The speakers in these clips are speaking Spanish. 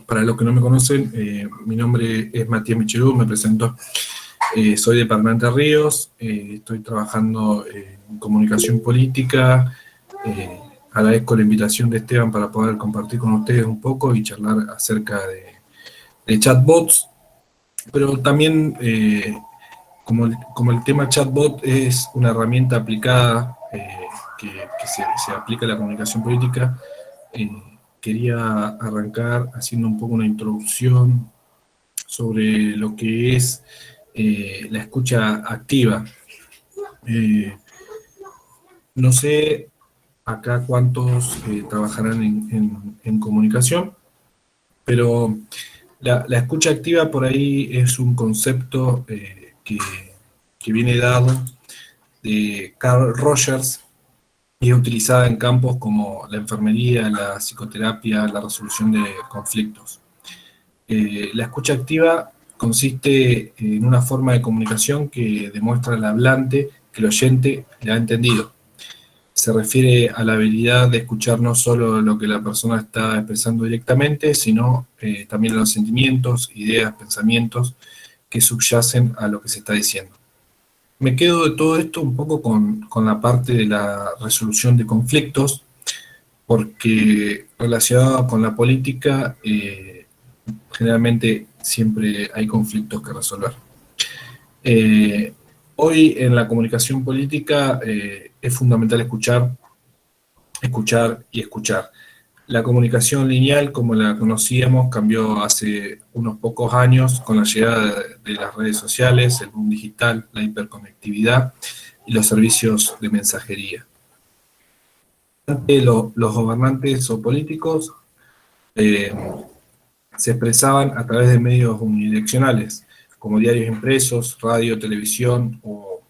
Para los que no me conocen, mi nombre es Matías Michelú, me presento. Soy de Paraná, Entre Ríos, estoy trabajando en comunicación política. Agradezco la invitación de Esteban para poder compartir con ustedes un poco y charlar acerca de chatbots, pero también como el tema chatbot es una herramienta aplicada que se aplica a la comunicación política, eh, quería arrancar haciendo un poco una introducción sobre lo que es la escucha activa. Eh, no sé acá cuántos trabajarán en comunicación, pero la escucha activa por ahí es un concepto que viene dado de Carl Rogers y es utilizada en campos como la enfermería, la psicoterapia, la resolución de conflictos. La escucha activa consiste en una forma de comunicación que demuestra al hablante que el oyente le ha entendido. Se refiere a la habilidad de escuchar no solo lo que la persona está expresando directamente, sino también los sentimientos, ideas, pensamientos que subyacen a lo que se está diciendo. Me quedo de todo esto un poco con la parte de la resolución de conflictos, porque relacionado con la política, generalmente siempre hay conflictos que resolver. Eh, Hoy en la comunicación política es fundamental escuchar, escuchar y escuchar. La comunicación lineal, como la conocíamos, cambió hace unos pocos años con la llegada de las redes sociales, el boom digital, la hiperconectividad y los servicios de mensajería. Antes los gobernantes o políticos eh, se expresaban a través de medios unidireccionales, como diarios impresos, radio, televisión o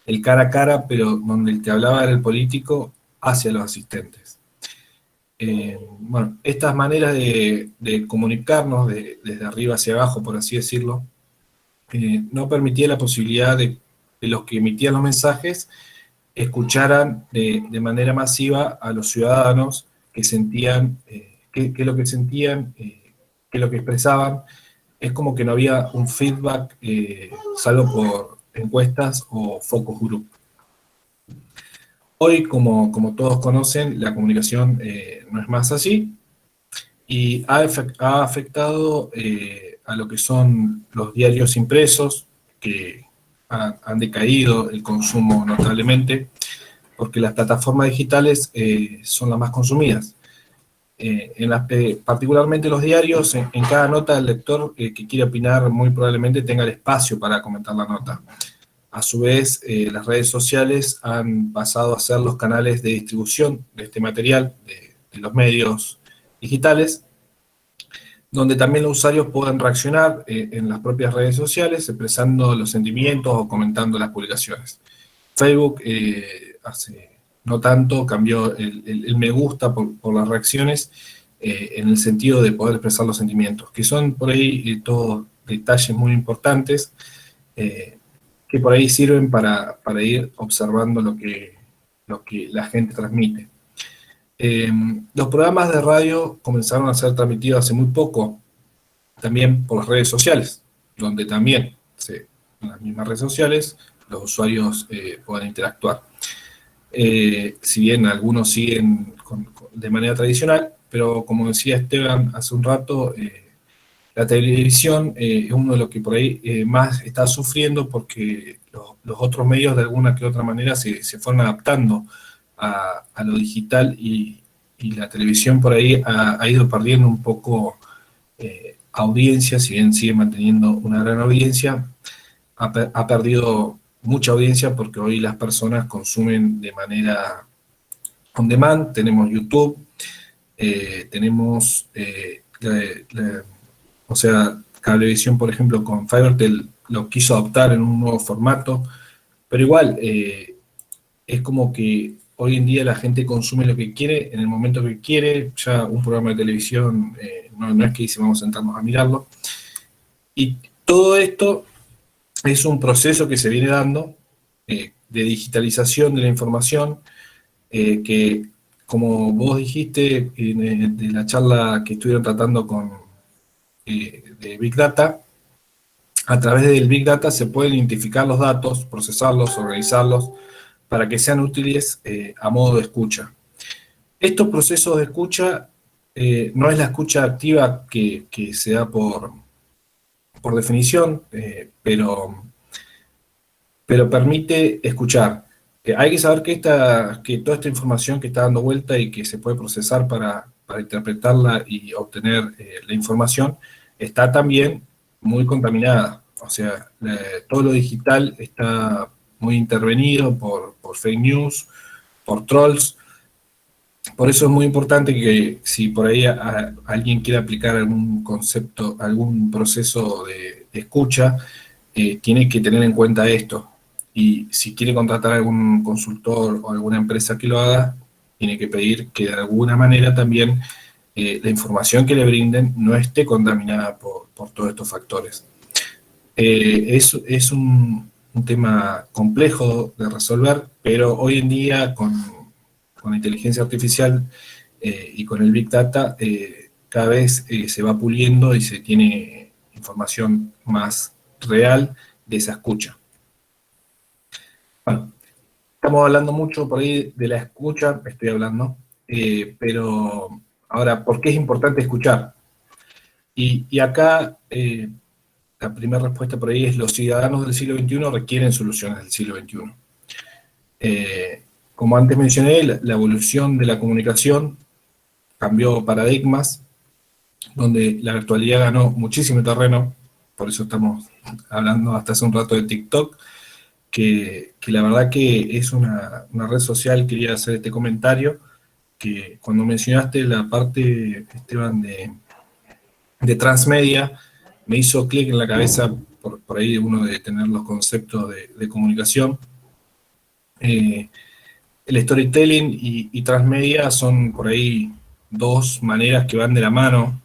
el cara a cara, pero donde el que hablaba era el político hacia los asistentes. Bueno, estas maneras de comunicarnos desde arriba hacia abajo, por así decirlo, no permitía la posibilidad de los que emitían los mensajes escucharan de manera masiva a los ciudadanos que sentían, qué es lo que sentían, qué es lo que expresaban. Es como que no había un feedback, salvo por encuestas o focus group. Hoy, como todos conocen, la comunicación no es más así y ha afectado a lo que son los diarios impresos, que han decaído el consumo notablemente, porque las plataformas digitales son las más consumidas. Particularmente los diarios, en cada nota el lector que quiere opinar muy probablemente tenga el espacio para comentar la nota. A su vez, las redes sociales han pasado a ser los canales de distribución de este material, de los medios digitales, donde también los usuarios pueden reaccionar en las propias redes sociales, expresando los sentimientos o comentando las publicaciones. Facebook hace no tanto cambió el me gusta por las reacciones en el sentido de poder expresar los sentimientos, que son por ahí todos detalles muy importantes que por ahí sirven para ir observando lo que la gente transmite. Los programas de radio comenzaron a ser transmitidos hace muy poco, también por las redes sociales, donde también en las mismas redes sociales los usuarios pueden interactuar. Si bien algunos siguen de manera tradicional, pero como decía Esteban hace un rato, la televisión es uno de los que por ahí más está sufriendo porque los otros medios de alguna que otra manera se fueron adaptando a lo digital y la televisión por ahí ha ido perdiendo un poco audiencia, si bien sigue manteniendo una gran audiencia, ha perdido mucha audiencia porque hoy las personas consumen de manera on demand. Tenemos YouTube, tenemos o sea, Cablevisión, por ejemplo, con Fivertel lo quiso adoptar en un nuevo formato, pero igual es como que hoy en día la gente consume lo que quiere en el momento que quiere. Ya un programa de televisión no es que dice vamos a sentarnos a mirarlo. Y todo esto es un proceso que se viene dando de digitalización de la información, que como vos dijiste de la charla que estuvieron tratando de Big Data. A través del Big Data se pueden identificar los datos, procesarlos, organizarlos, para que sean útiles a modo de escucha. Estos procesos de escucha no es la escucha activa que se da por definición, pero permite escuchar. Hay que saber que toda esta información que está dando vuelta y que se puede procesar para interpretarla y obtener la información, está también muy contaminada. O sea, todo lo digital está muy intervenido por fake news, por trolls. Por eso es muy importante que si por ahí alguien quiere aplicar algún concepto, algún proceso de escucha, tiene que tener en cuenta esto. Y si quiere contratar a algún consultor o alguna empresa que lo haga, tiene que pedir que de alguna manera también la información que le brinden no esté contaminada por todos estos factores. Es un tema complejo de resolver, pero hoy en día con la inteligencia artificial y con el Big Data, cada vez se va puliendo y se tiene información más real de esa escucha. Bueno, estamos hablando mucho por ahí de la escucha, estoy hablando, pero ahora, ¿por qué es importante escuchar? Y acá la primera respuesta por ahí es: los ciudadanos del siglo XXI requieren soluciones del siglo XXI. Como antes mencioné, la evolución de la comunicación cambió paradigmas, donde la virtualidad ganó muchísimo terreno. Por eso estamos hablando hasta hace un rato de TikTok, que la verdad que es una red social. Quería hacer este comentario, que cuando mencionaste la parte, Esteban, de transmedia, me hizo clic en la cabeza, por ahí uno de tener los conceptos de comunicación. El storytelling y transmedia son por ahí dos maneras que van de la mano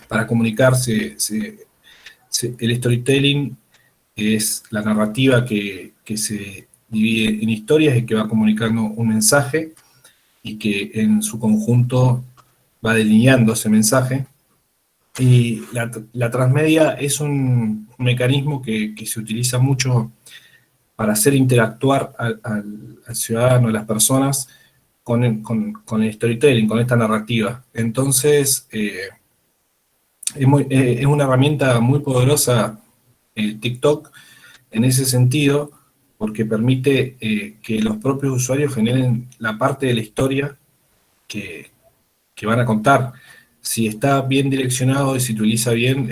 para comunicarse. El storytelling es la narrativa que se divide en historias y que va comunicando un mensaje y que en su conjunto va delineando ese mensaje. Y la transmedia es un mecanismo que se utiliza mucho para hacer interactuar al ciudadano, a las personas, con el storytelling, con esta narrativa. Entonces, es una herramienta muy poderosa TikTok en ese sentido, porque permite que los propios usuarios generen la parte de la historia que, que van a contar. Si está bien direccionado y si utiliza bien,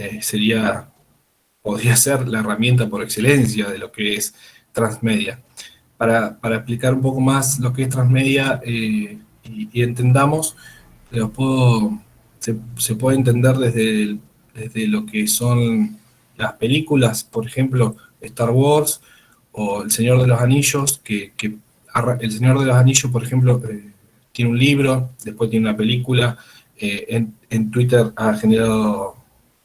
podría ser la herramienta por excelencia de lo que es transmedia. Para explicar un poco más lo que es transmedia y entendamos, se puede entender desde lo que son las películas, por ejemplo, Star Wars o El Señor de los Anillos, El Señor de los Anillos, por ejemplo, tiene un libro, después tiene una película, en Twitter ha generado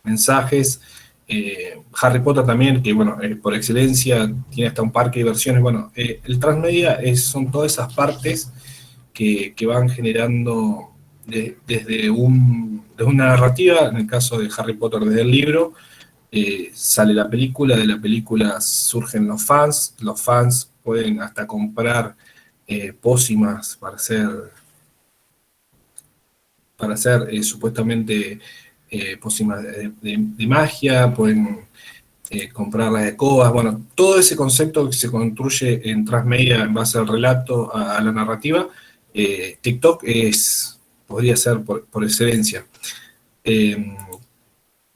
mensajes, Harry Potter también, que bueno, por excelencia tiene hasta un parque de versiones. Bueno, el transmedia son todas esas partes que van generando desde una narrativa. En el caso de Harry Potter, desde el libro, sale la película, de la película surgen los fans pueden hasta comprar pócimas para hacer supuestamente pócimas de magia, pueden comprar las escobas. Bueno, todo ese concepto que se construye en transmedia en base al relato, a la narrativa, TikTok podría ser por excelencia.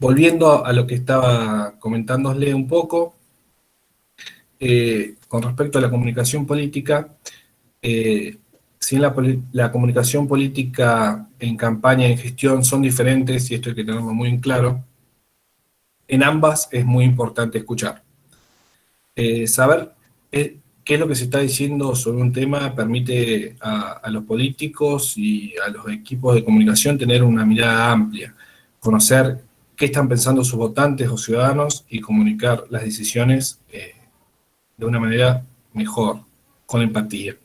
Volviendo a lo que estaba comentándole un poco, con respecto a la comunicación política, si la comunicación política en campaña y en gestión son diferentes, y esto hay que tenerlo muy en claro, en ambas es muy importante escuchar. Saber qué es lo que se está diciendo sobre un tema permite a los políticos y a los equipos de comunicación tener una mirada amplia, conocer qué están pensando sus votantes o ciudadanos y comunicar las decisiones de una manera mejor, con empatía.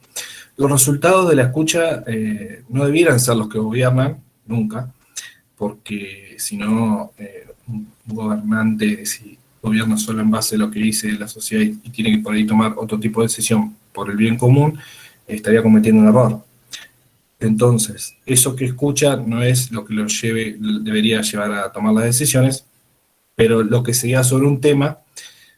Los resultados de la escucha no debieran ser los que gobiernan, nunca, porque si no un gobernante, si gobierna solo en base a lo que dice la sociedad y tiene que por ahí tomar otro tipo de decisión por el bien común, estaría cometiendo un error. Entonces, eso que escucha no es lo que debería llevar a tomar las decisiones, pero lo que se diga sobre un tema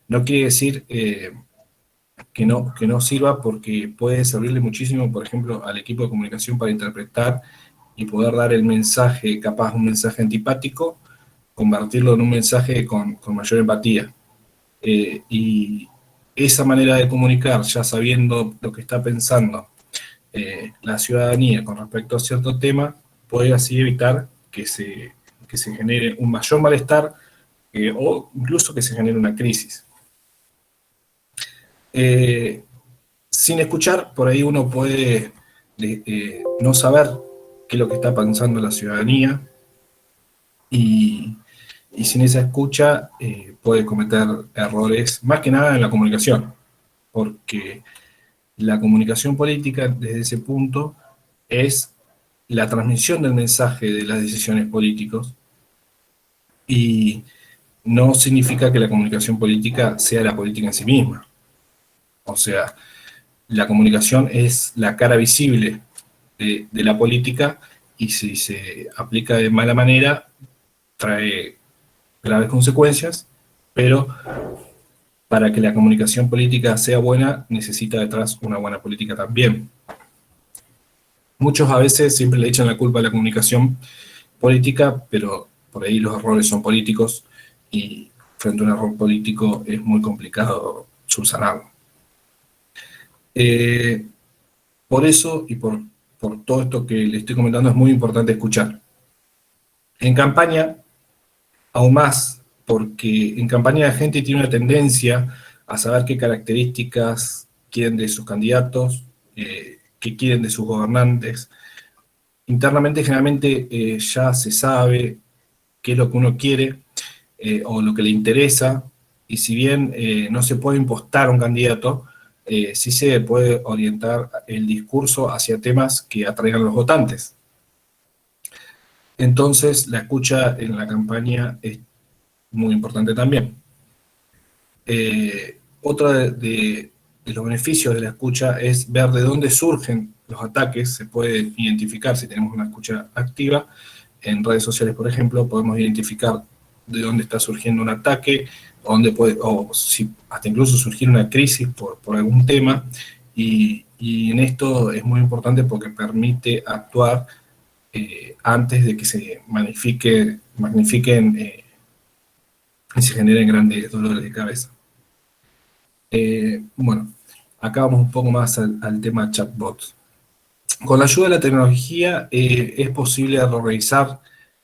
no quiere decir que no sirva, porque puede servirle muchísimo, por ejemplo, al equipo de comunicación para interpretar y poder dar el mensaje, capaz un mensaje antipático, convertirlo en un mensaje con mayor empatía. Y esa manera de comunicar, ya sabiendo lo que está pensando la ciudadanía con respecto a cierto tema, puede así evitar que se genere un mayor malestar o incluso que se genere una crisis. Sin escuchar, por ahí uno puede no saber qué es lo que está pensando la ciudadanía, y, y sin esa escucha puede cometer errores, más que nada en la comunicación, porque la comunicación política desde ese punto es la transmisión del mensaje de las decisiones políticas, y no significa que la comunicación política sea la política en sí misma. O sea, la comunicación es la cara visible de la política, y si se aplica de mala manera trae graves consecuencias, pero para que la comunicación política sea buena necesita detrás una buena política también. Muchos a veces siempre le echan la culpa a la comunicación política, pero por ahí los errores son políticos, y frente a un error político es muy complicado subsanarlo. Por eso y por todo esto que le estoy comentando, es muy importante escuchar. En campaña, aún más, porque en campaña la gente tiene una tendencia a saber qué características quieren de sus candidatos, qué quieren de sus gobernantes. Internamente, generalmente, ya se sabe qué es lo que uno quiere o lo que le interesa, y si bien no se puede impostar a un candidato, sí se puede orientar el discurso hacia temas que atraigan a los votantes. Entonces, la escucha en la campaña es muy importante también. Otro de los beneficios de la escucha es ver de dónde surgen los ataques. Se puede identificar, si tenemos una escucha activa en redes sociales, por ejemplo, podemos identificar de dónde está surgiendo un ataque, o si hasta incluso surgir una crisis por algún tema, y en esto es muy importante porque permite actuar antes de que se magnifiquen y se generen grandes dolores de cabeza. Bueno, acá vamos un poco más al tema chatbots. Con la ayuda de la tecnología es posible realizar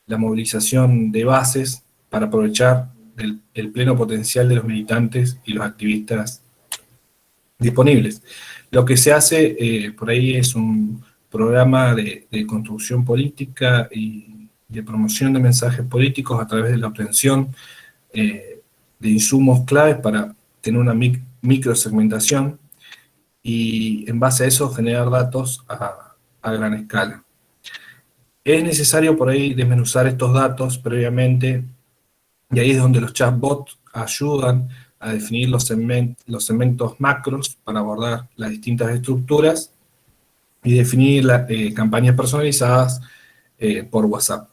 la movilización de bases para aprovechar el pleno potencial de los militantes y los activistas disponibles. Lo que se hace por ahí es un programa de construcción política y de promoción de mensajes políticos a través de la obtención de insumos claves para tener una microsegmentación, y en base a eso generar datos a gran escala. Es necesario por ahí desmenuzar estos datos previamente, y ahí es donde los chatbots ayudan a definir los segmentos macros para abordar las distintas estructuras y definir campañas personalizadas por WhatsApp.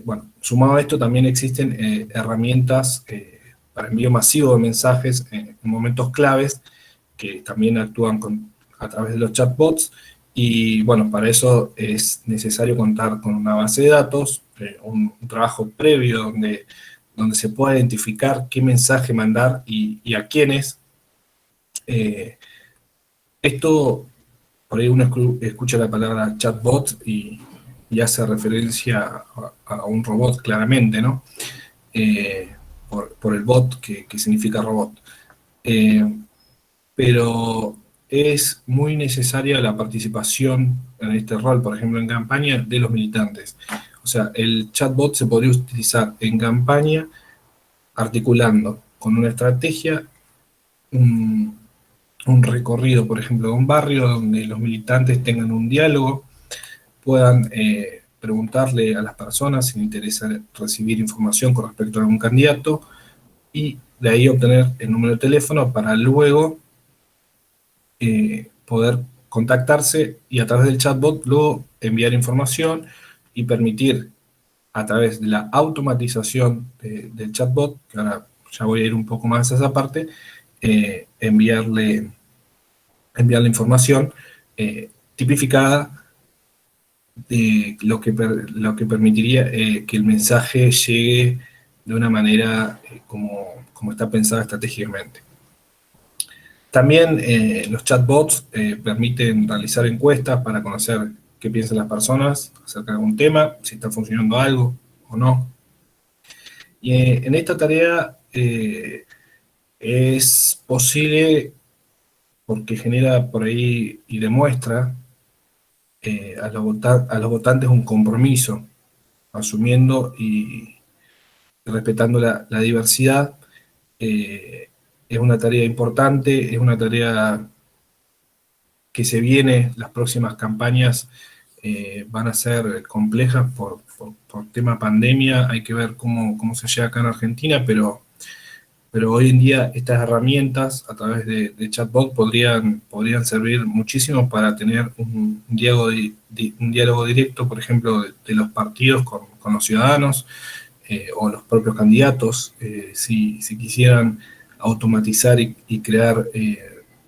Bueno, sumado a esto, también existen herramientas para envío masivo de mensajes en momentos claves, que también actúan a través de los chatbots, y bueno, para eso es necesario contar con una base de datos, un trabajo previo donde se pueda identificar qué mensaje mandar y a quiénes. Esto, por ahí uno escucha la palabra chatbot y hace referencia a un robot, claramente, ¿no? Por el bot, que significa robot. Pero es muy necesaria la participación en este rol, por ejemplo, en campaña, de los militantes. O sea, el chatbot se podría utilizar en campaña articulando con una estrategia un recorrido, por ejemplo, de un barrio donde los militantes tengan un diálogo, puedan preguntarle a las personas si les interesa recibir información con respecto a algún candidato, y de ahí obtener el número de teléfono para luego poder contactarse y a través del chatbot luego enviar información y permitir a través de la automatización del chatbot, que ahora ya voy a ir un poco más a esa parte, enviarle información tipificada de lo que permitiría que el mensaje llegue de una manera como está pensada estratégicamente. También los chatbots permiten realizar encuestas para conocer qué piensan las personas acerca de algún tema, si está funcionando algo o no. Y en esta tarea es posible porque genera por ahí y demuestra a los votantes un compromiso, asumiendo y respetando la diversidad. Es una tarea importante, es una tarea que se viene. Las próximas campañas van a ser complejas por tema pandemia. Hay que ver cómo se llega acá en Argentina, pero hoy en día estas herramientas a través de chatbot podrían servir muchísimo para tener un diálogo directo, por ejemplo, de los partidos con los ciudadanos o los propios candidatos, si quisieran automatizar y crear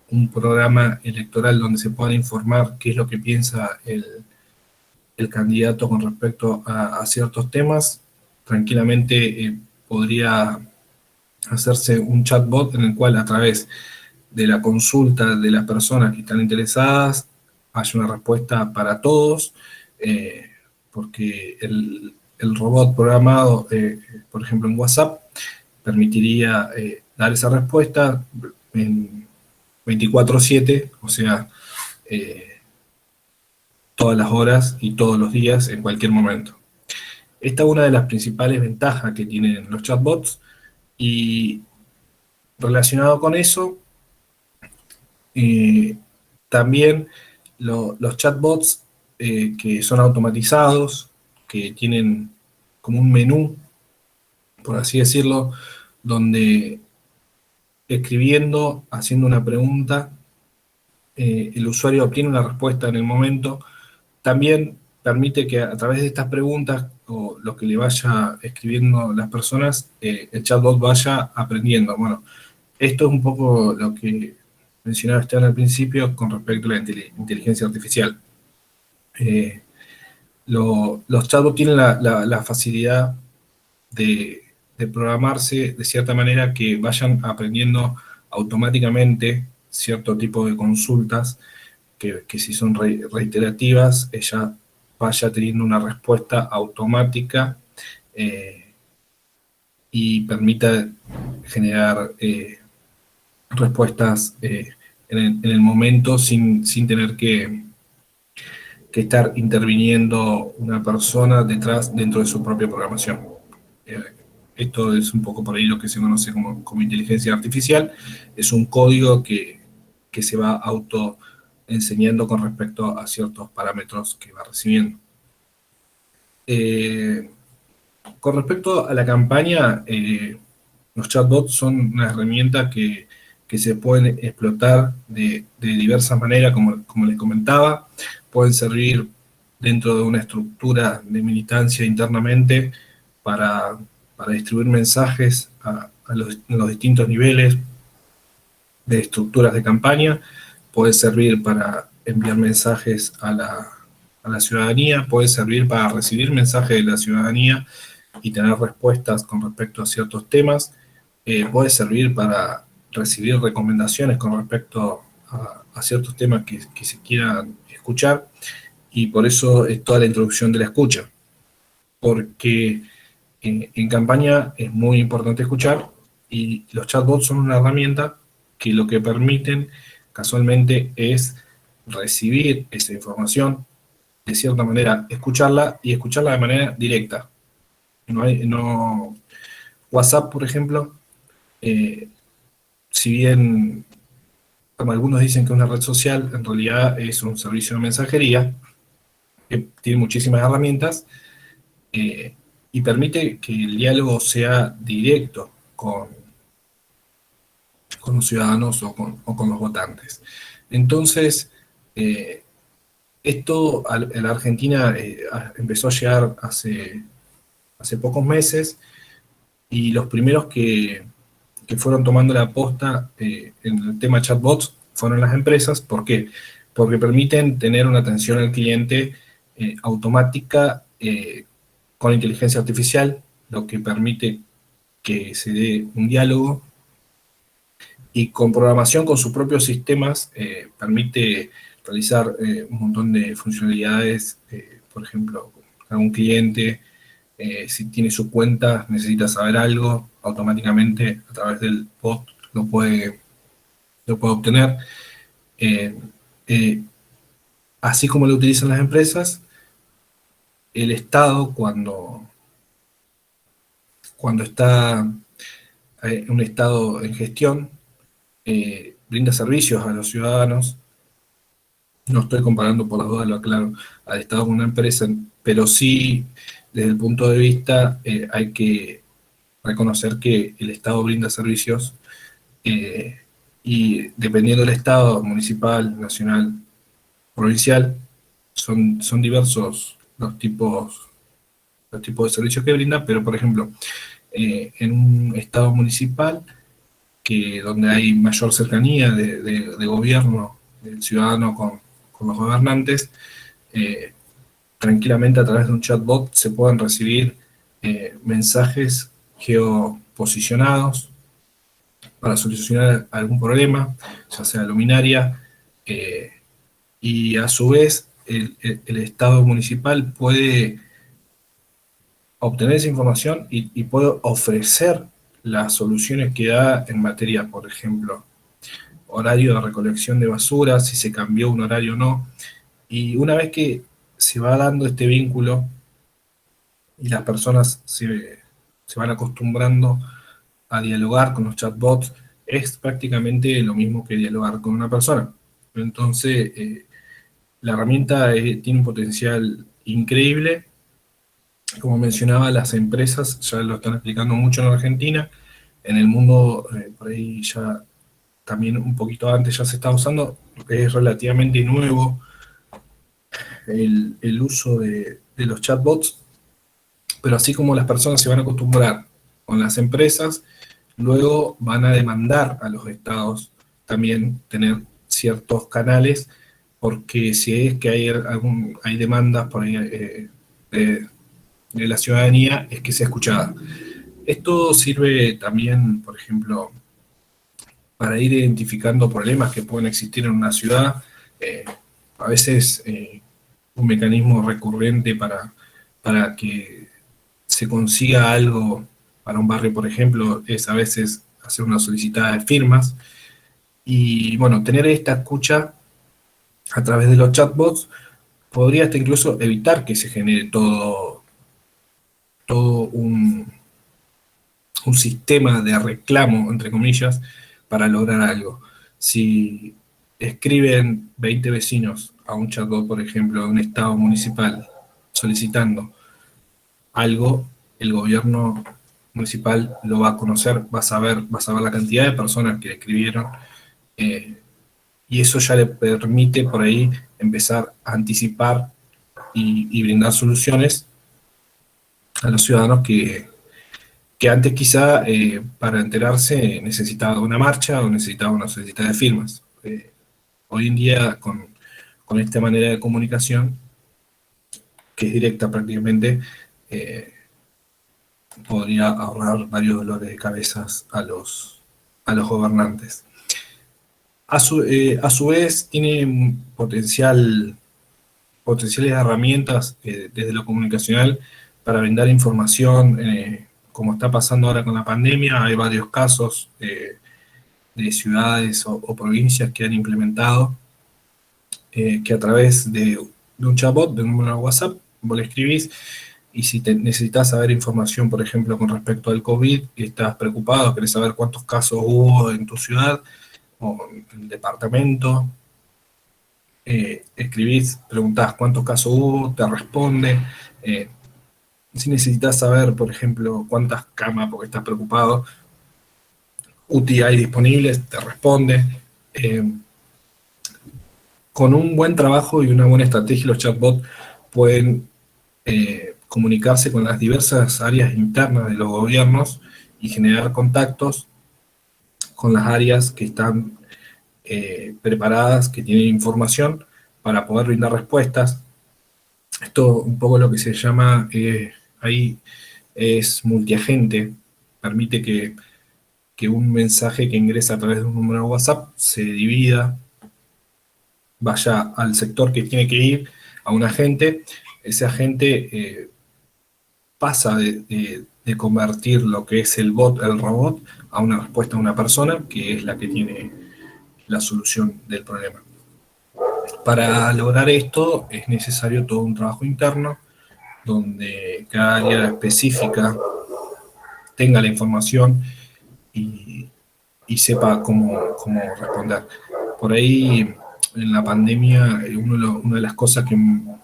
un programa electoral donde se pueda informar qué es lo que piensa el candidato con respecto a ciertos temas. Tranquilamente podría hacerse un chatbot en el cual a través de la consulta de las personas que están interesadas haya una respuesta para todos, porque el robot programado, por ejemplo en WhatsApp, permitiría dar esa respuesta en 24/7, o sea, todas las horas y todos los días, en cualquier momento. Esta es una de las principales ventajas que tienen los chatbots, y relacionado con eso, también los chatbots que son automatizados, que tienen como un menú, por así decirlo, donde escribiendo, haciendo una pregunta, el usuario obtiene una respuesta en el momento. También permite que a través de estas preguntas o lo que le vaya escribiendo las personas, el chatbot vaya aprendiendo. Bueno, esto es un poco lo que mencionaba Esteban al principio con respecto a la inteligencia artificial. Los chatbots tienen la facilidad de programarse de cierta manera que vayan aprendiendo automáticamente cierto tipo de consultas que si son reiterativas, ella vaya teniendo una respuesta automática y permita generar respuestas en el momento sin tener que estar interviniendo una persona dentro de su propia programación. Esto es un poco por ahí lo que se conoce como inteligencia artificial. Es un código que se va auto enseñando con respecto a ciertos parámetros que va recibiendo. Con respecto a la campaña, los chatbots son una herramienta que se pueden explotar de diversas maneras, como les comentaba. Pueden servir dentro de una estructura de militancia internamente para distribuir mensajes a los distintos niveles de estructuras de campaña. Puede servir para enviar mensajes a la ciudadanía, puede servir para recibir mensajes de la ciudadanía y tener respuestas con respecto a ciertos temas, puede servir para recibir recomendaciones con respecto a ciertos temas que se quieran escuchar, y por eso es toda la introducción de la escucha, porque en campaña es muy importante escuchar, y los chatbots son una herramienta que lo que permiten casualmente es recibir esa información, de cierta manera escucharla, y escucharla de manera directa. WhatsApp, por ejemplo, si bien como algunos dicen que es una red social, en realidad es un servicio de mensajería, que tiene muchísimas herramientas, eh, y permite que el diálogo sea directo con los ciudadanos o con los votantes. Entonces, esto en la Argentina empezó a llegar hace pocos meses, y los primeros que fueron tomando la posta en el tema chatbots fueron las empresas. ¿Por qué? Porque permiten tener una atención al cliente automática con inteligencia artificial, lo que permite que se dé un diálogo, y con programación con sus propios sistemas permite realizar un montón de funcionalidades. Por ejemplo, algún cliente, si tiene su cuenta, necesita saber algo, automáticamente a través del bot lo puede obtener. Eh, eh, Así como lo utilizan las empresas, el Estado, cuando está en un Estado en gestión, brinda servicios a los ciudadanos. No estoy comparando, por las dudas lo aclaro, al Estado con una empresa, pero sí, desde el punto de vista, hay que reconocer que el Estado brinda servicios, eh, y dependiendo del Estado, municipal, nacional, provincial, son diversos los tipos de servicios que brinda. Pero, por ejemplo, en un Estado municipal, donde hay mayor cercanía de gobierno del ciudadano con los gobernantes, eh, tranquilamente a través de un chatbot se pueden recibir mensajes geoposicionados para solucionar algún problema, ya sea luminaria, eh, y a su vez el Estado municipal puede obtener esa información y puede ofrecer las soluciones que da en materia, por ejemplo, horario de recolección de basura, si se cambió un horario o no. Y una vez que se va dando este vínculo y las personas se van acostumbrando a dialogar con los chatbots, es prácticamente lo mismo que dialogar con una persona. Entonces, la herramienta tiene un potencial increíble. Como mencionaba, las empresas ya lo están aplicando mucho en Argentina. En el mundo, por ahí ya también un poquito antes ya se está usando. Es relativamente nuevo el uso de los chatbots, pero así como las personas se van a acostumbrar con las empresas, luego van a demandar a los estados también tener ciertos canales, porque si es que hay demandas por ahí, de la ciudadanía, es que sea escuchada. Esto sirve también, por ejemplo, para ir identificando problemas que pueden existir en una ciudad. Eh, a veces un mecanismo recurrente para que se consiga algo para un barrio, por ejemplo, es a veces hacer una solicitada de firmas. Y bueno, tener esta escucha a través de los chatbots podría hasta incluso evitar que se genere todo un sistema de reclamo, entre comillas, para lograr algo. Si escriben 20 vecinos a un chatbot, por ejemplo, de un estado municipal, solicitando algo, el gobierno municipal lo va a conocer, va a saber la cantidad de personas que escribieron, eh, y eso ya le permite por ahí empezar a anticipar y brindar soluciones a los ciudadanos que antes quizá para enterarse necesitaba una marcha o necesitaba una solicitud de firmas. Hoy en día, con esta manera de comunicación, que es directa prácticamente, eh, podría ahorrar varios dolores de cabezas a los gobernantes. A su vez, tiene un potenciales herramientas desde lo comunicacional para brindar información, como está pasando ahora con la pandemia. Hay varios casos de ciudades o provincias que han implementado que a través de un chatbot, de un número de WhatsApp, vos le escribís, y si necesitas saber información, por ejemplo, con respecto al COVID, que estás preocupado, querés saber cuántos casos hubo en tu ciudad o en el departamento, escribís, preguntás cuántos casos hubo, te responde. Si necesitas saber, por ejemplo, cuántas camas, porque estás preocupado, UTI hay disponibles, te responde. Eh, con un buen trabajo y una buena estrategia, los chatbots pueden comunicarse con las diversas áreas internas de los gobiernos y generar contactos con las áreas que están preparadas, que tienen información para poder brindar respuestas. Esto un poco lo que se llama ahí es multiagente, permite que un mensaje que ingresa a través de un número de WhatsApp se divida, vaya al sector que tiene que ir, a un agente, ese agente pasa de convertir lo que es el bot, el robot, a una respuesta de una persona que es la que tiene la solución del problema. Para lograr esto es necesario todo un trabajo interno donde cada área específica tenga la información y, y sepa cómo responder. Por ahí, en la pandemia, una de las cosas que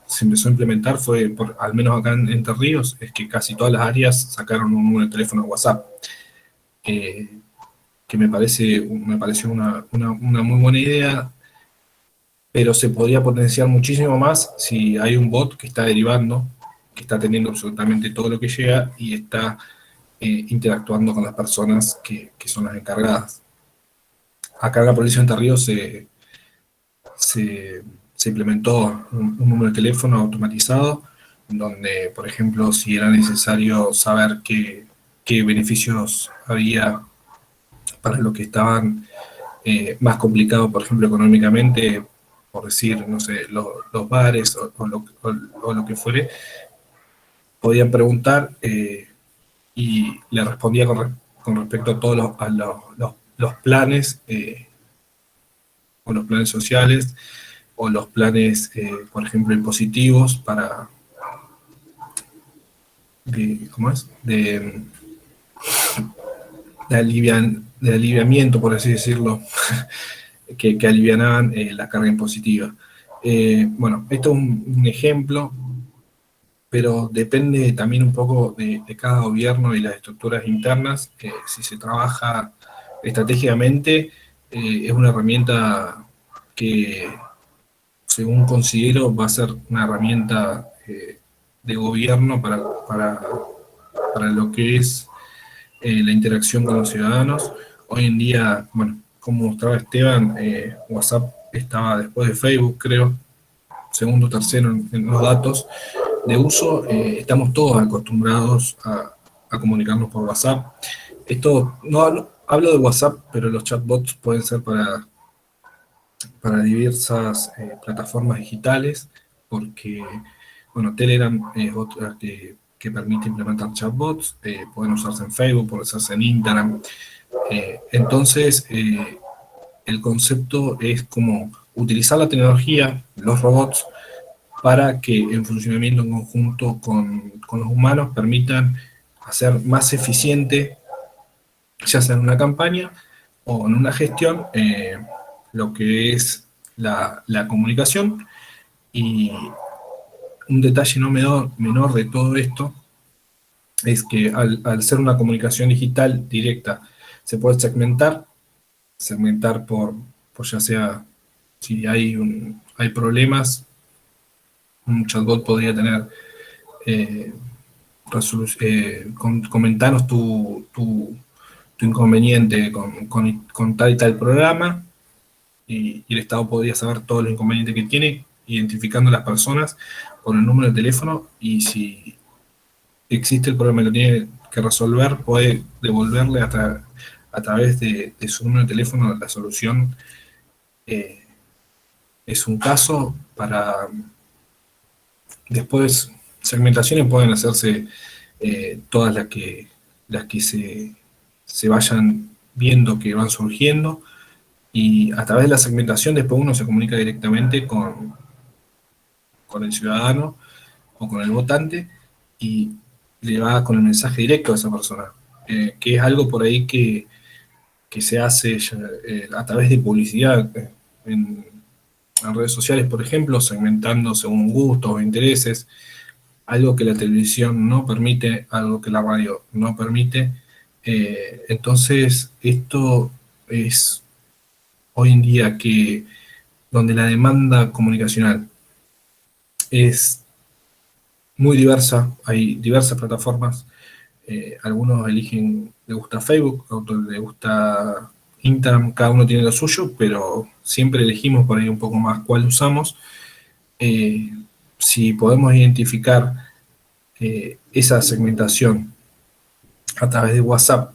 se empezó a implementar fue, al menos acá en Entre Ríos, es que casi todas las áreas sacaron un número de teléfono de WhatsApp, eh, que me pareció una muy buena idea, pero se podría potenciar muchísimo más si hay un bot que está derivando, que está teniendo absolutamente todo lo que llega y está interactuando con las personas que son las encargadas. Acá en la provincia de Entre Ríos se, se implementó un número de teléfono automatizado, donde, por ejemplo, si era necesario saber qué beneficios había para los que estaban más complicados, por ejemplo, económicamente, por decir, no sé, los bares o lo que fuere, podían preguntar y le respondía con respecto a todos los planes o los planes sociales o los planes, por ejemplo, impositivos ¿cómo es? De aliviamiento, por así decirlo, que alivianaban la carga impositiva. Bueno, esto es un ejemplo, pero depende también un poco de cada gobierno y las estructuras internas. Si se trabaja estratégicamente, es una herramienta que, según considero, va a ser una herramienta de gobierno para lo que es la interacción con los ciudadanos. Hoy en día, bueno, como mostraba Esteban, WhatsApp estaba después de Facebook, creo, segundo, tercero en los datos de uso. Estamos todos acostumbrados a comunicarnos por WhatsApp. Esto, no hablo de WhatsApp, pero los chatbots pueden ser para diversas plataformas digitales, porque, bueno, Telegram es otra que permite implementar chatbots, pueden usarse en Facebook, pueden usarse en Instagram. Entonces, el concepto es como utilizar la tecnología, los robots, para que en funcionamiento en conjunto con los humanos permitan hacer más eficiente, ya sea en una campaña o en una gestión, lo que es la comunicación. Y un detalle no menor de todo esto es que al ser una comunicación digital directa, se puede segmentar por ya sea si hay problemas, un chatbot podría tener, eh, comentanos tu inconveniente con tal y tal programa, y el Estado podría saber todos los inconvenientes que tiene, identificando a las personas por el número de teléfono, y si existe el problema y lo tiene que resolver, puede devolverle a través de su número de teléfono la solución. eh, es un caso para después. Segmentaciones pueden hacerse todas las que se vayan viendo que van surgiendo, y a través de la segmentación después uno se comunica directamente con el ciudadano o con el votante y le va con el mensaje directo a esa persona, que es algo por ahí que se hace a través de publicidad en en redes sociales, por ejemplo, segmentando según gustos o intereses, algo que la televisión no permite, algo que la radio no permite. Entonces, esto es hoy en día que donde la demanda comunicacional es muy diversa, hay diversas plataformas, algunos eligen, le gusta Facebook, a otros le gusta Instagram, cada uno tiene lo suyo, pero siempre elegimos por ahí un poco más cuál usamos. Eh, si podemos identificar esa segmentación a través de WhatsApp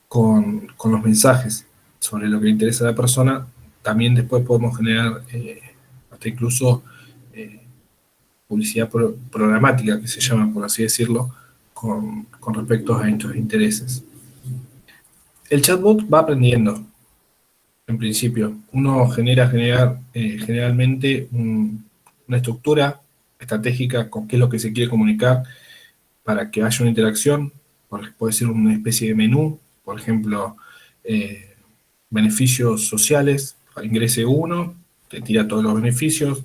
con los mensajes sobre lo que le interesa a la persona, también después podemos generar hasta incluso eh, publicidad programática, que se llama, por así decirlo, con respecto a estos intereses. El chatbot va aprendiendo, en principio. Uno generalmente una estructura estratégica con qué es lo que se quiere comunicar para que haya una interacción. Puede ser una especie de menú, por ejemplo, eh, beneficios sociales, ingrese uno, te tira todos los beneficios,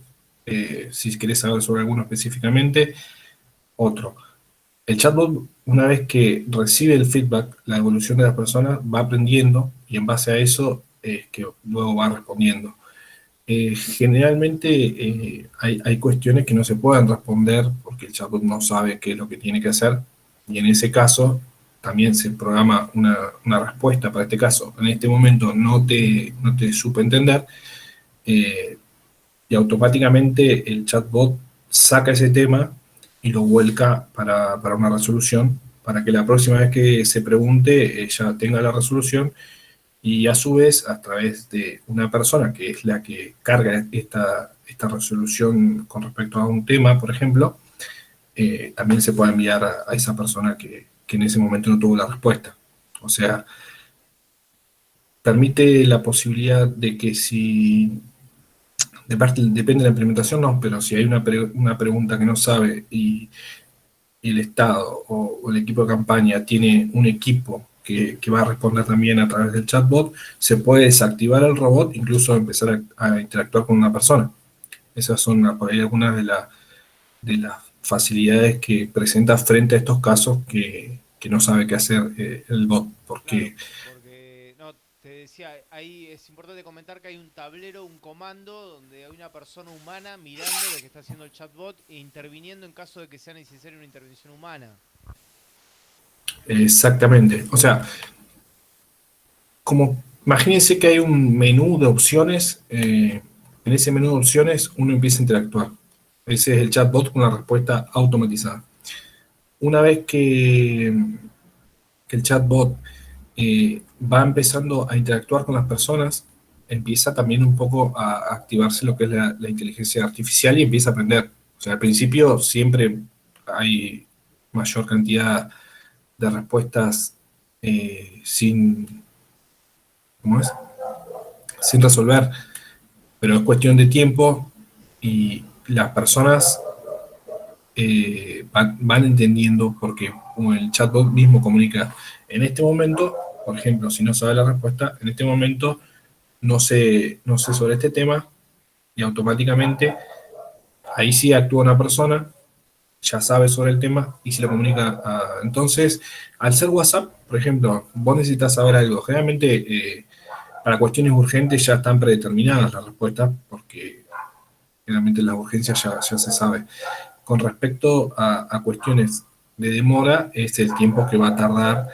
si querés saber sobre alguno específicamente, otro. El chatbot, una vez que recibe el feedback, la evolución de las personas, va aprendiendo y en base a eso es que luego va respondiendo. Generalmente hay cuestiones que no se pueden responder porque el chatbot no sabe qué es lo que tiene que hacer y en ese caso también se programa una respuesta para este caso. En este momento no te supe entender, eh, y automáticamente el chatbot saca ese tema y lo vuelca para una resolución, para que la próxima vez que se pregunte ella tenga la resolución y a su vez a través de una persona que es la que carga esta resolución con respecto a un tema, por ejemplo, también se puede enviar a esa persona que en ese momento no tuvo la respuesta. O sea, permite la posibilidad de que si depende de la implementación, no, pero si hay una pregunta que no sabe y el Estado o el equipo de campaña tiene un equipo que va a responder también a través del chatbot, se puede desactivar el robot, incluso empezar a interactuar con una persona. Esas son por ahí algunas de las facilidades que presenta frente a estos casos que no sabe qué hacer el bot, Claro, porque porque no, te decía, ahí es importante comentar que hay un tablero, un comando donde hay una persona humana mirando lo que está haciendo el chatbot e interviniendo en caso de que sea necesaria una intervención humana. exactamente, o sea, como imagínense que hay un menú de opciones, en ese menú de opciones uno empieza a interactuar. Ese es el chatbot con la respuesta automatizada. Una vez que el chatbot va empezando a interactuar con las personas, empieza también un poco a activarse lo que es la inteligencia artificial y empieza a aprender. O sea, al principio siempre hay mayor cantidad de respuestas sin, ¿cómo es? Sin resolver, pero es cuestión de tiempo y las personas van entendiendo porque como el chatbot mismo comunica en este momento, por ejemplo, si no sabe la respuesta, en este momento no sé sobre este tema y automáticamente ahí sí actúa una persona, ya sabe sobre el tema y se lo comunica. Entonces, al ser WhatsApp, por ejemplo, vos necesitas saber algo. Generalmente, para cuestiones urgentes ya están predeterminadas las respuestas porque generalmente las urgencias ya se sabe. Con respecto a cuestiones de demora, es el tiempo que va a tardar,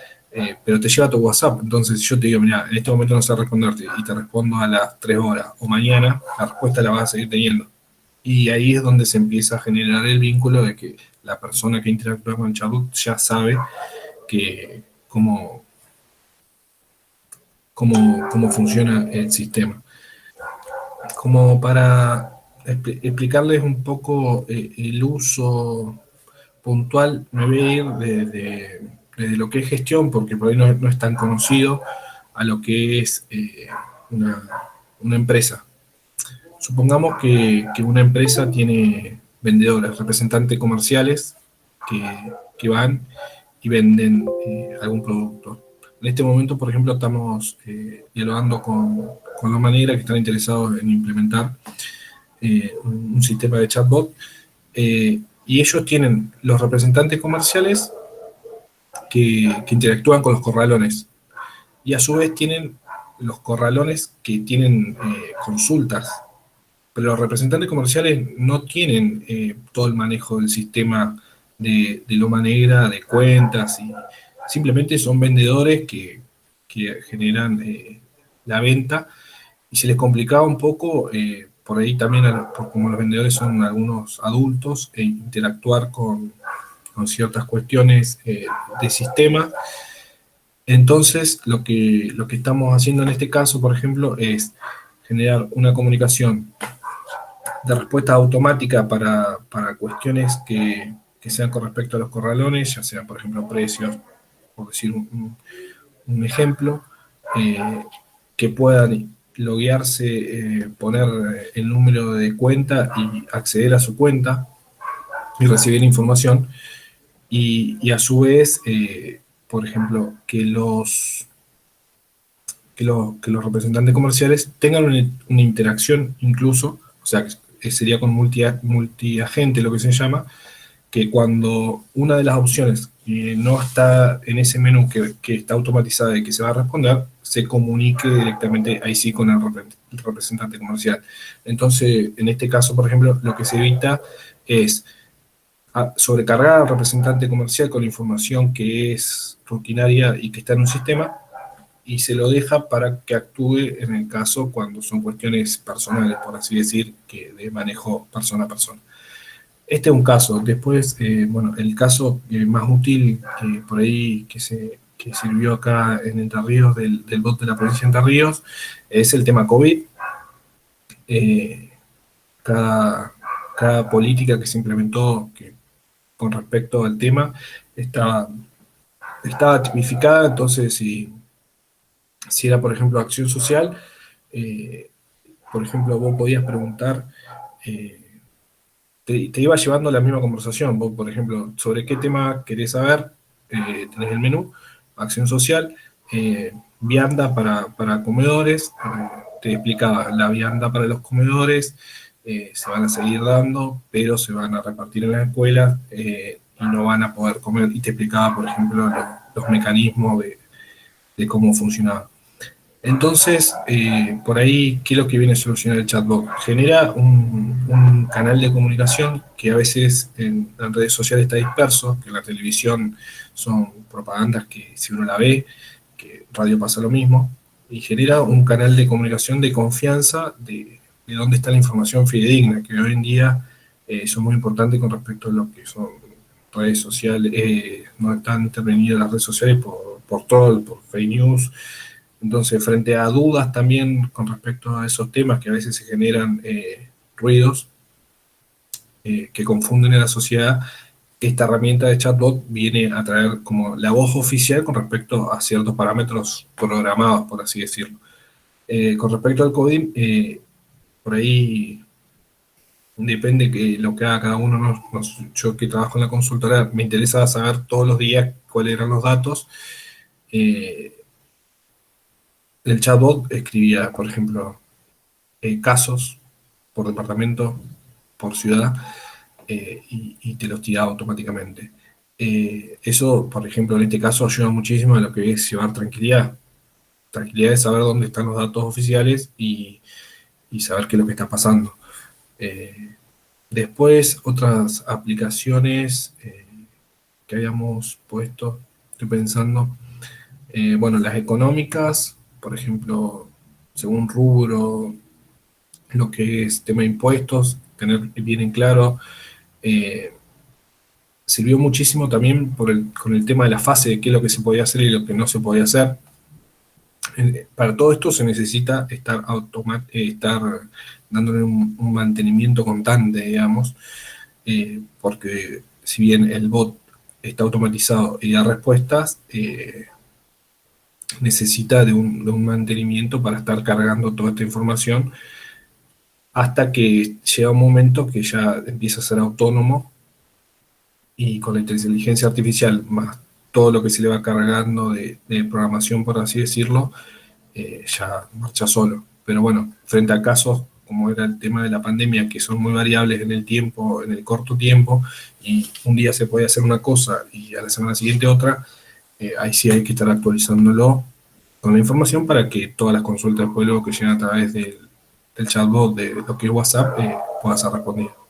pero te lleva a tu WhatsApp. Entonces, si yo te digo, mira, en este momento no sé responderte y te respondo a las 3 horas o mañana, la respuesta la vas a seguir teniendo. Y ahí es donde se empieza a generar el vínculo de que la persona que interactúa con el chatbot ya sabe que cómo funciona el sistema. Como para explicarles un poco el uso puntual, me voy a ir desde lo que es gestión, porque por ahí no es tan conocido, a lo que es una, una empresa. Supongamos que una empresa tiene vendedores, representantes comerciales que van y venden algún producto. En este momento, por ejemplo, estamos dialogando con la manera que están interesados en implementar. un sistema de chatbot, y ellos tienen los representantes comerciales que interactúan con los corralones, y a su vez tienen los corralones que tienen consultas, pero los representantes comerciales no tienen todo el manejo del sistema de loma negra, de cuentas, y simplemente son vendedores que generan la venta, y se les complicaba un poco, por ahí también, como los vendedores son algunos adultos, interactuar con ciertas cuestiones de sistema. Entonces, lo que estamos haciendo en este caso, por ejemplo, es generar una comunicación de respuesta automática para cuestiones que sean con respecto a los corralones, ya sean, por ejemplo, precios, por decir un ejemplo, que puedan loguearse, poner el número de cuenta y acceder a su cuenta y recibir información, y a su vez, por ejemplo, que los representantes comerciales tengan una interacción incluso, o sea, que sería con multiagente, lo que se llama, que cuando una de las opciones no está en ese menú que está automatizada y que se va a responder, se comunique directamente ahí sí con el representante comercial. Entonces, en este caso, por ejemplo, lo que se evita es sobrecargar al representante comercial con información que es rutinaria y que está en un sistema, y se lo deja para que actúe en el caso cuando son cuestiones personales, por así decir, que de manejo persona a persona. Este es un caso. Después, bueno, el caso más útil por ahí que sirvió acá en Entre Ríos, del bot de la provincia de Entre Ríos, es el tema COVID. Eh, cada política que se implementó con respecto al tema estaba tipificada. Entonces, si era, por ejemplo, acción social, eh, por ejemplo, vos podías preguntar, eh, te iba llevando la misma conversación. Vos, por ejemplo, sobre qué tema querés saber, tenés el menú, acción social, vianda para comedores, te explicaba, la vianda para los comedores se van a seguir dando, pero se van a repartir en la escuela y no van a poder comer, y te explicaba, por ejemplo, los mecanismos de cómo funcionaba. Entonces, por ahí, ¿qué es lo que viene a solucionar el chatbot? Genera un canal de comunicación que a veces en redes sociales está disperso, que en la televisión son propagandas que si uno la ve, que radio pasa lo mismo, y genera un canal de comunicación de confianza de dónde está la información fidedigna, que hoy en día son muy importantes con respecto a lo que son redes sociales, no están intervenidas las redes sociales por troll, por fake news. Entonces, frente a dudas también con respecto a esos temas que a veces se generan ruidos que confunden a la sociedad, esta herramienta de chatbot viene a traer como la voz oficial con respecto a ciertos parámetros programados, por así decirlo. Con respecto al coding, por ahí depende que lo que haga cada uno. Yo que trabajo en la consultora, me interesa saber todos los días cuáles eran los datos. El chatbot escribía, por ejemplo, casos por departamento, por ciudad, y te los tiraba automáticamente. Eso, por ejemplo, en este caso ayuda muchísimo a lo que es llevar tranquilidad. Tranquilidad de saber dónde están los datos oficiales y saber qué es lo que está pasando. Después, otras aplicaciones que habíamos puesto, estoy pensando, bueno, las económicas, por ejemplo, según rubro, lo que es tema de impuestos, tener bien en claro. Sirvió muchísimo también con el tema de la fase de qué es lo que se podía hacer y lo que no se podía hacer. Para todo esto se necesita estar dándole un mantenimiento constante, digamos, porque si bien el bot está automatizado y da respuestas, necesita de un mantenimiento para estar cargando toda esta información hasta que llega un momento que ya empieza a ser autónomo, y con la inteligencia artificial más todo lo que se le va cargando de programación, por así decirlo, ya marcha solo. Pero bueno, frente a casos como era el tema de la pandemia, que son muy variables en el tiempo, en el corto tiempo, y un día se puede hacer una cosa y a la semana siguiente otra, ahí sí hay que estar actualizándolo con la información para que todas las consultas después luego que lleguen a través del chatbot de lo que es WhatsApp puedan ser respondidas.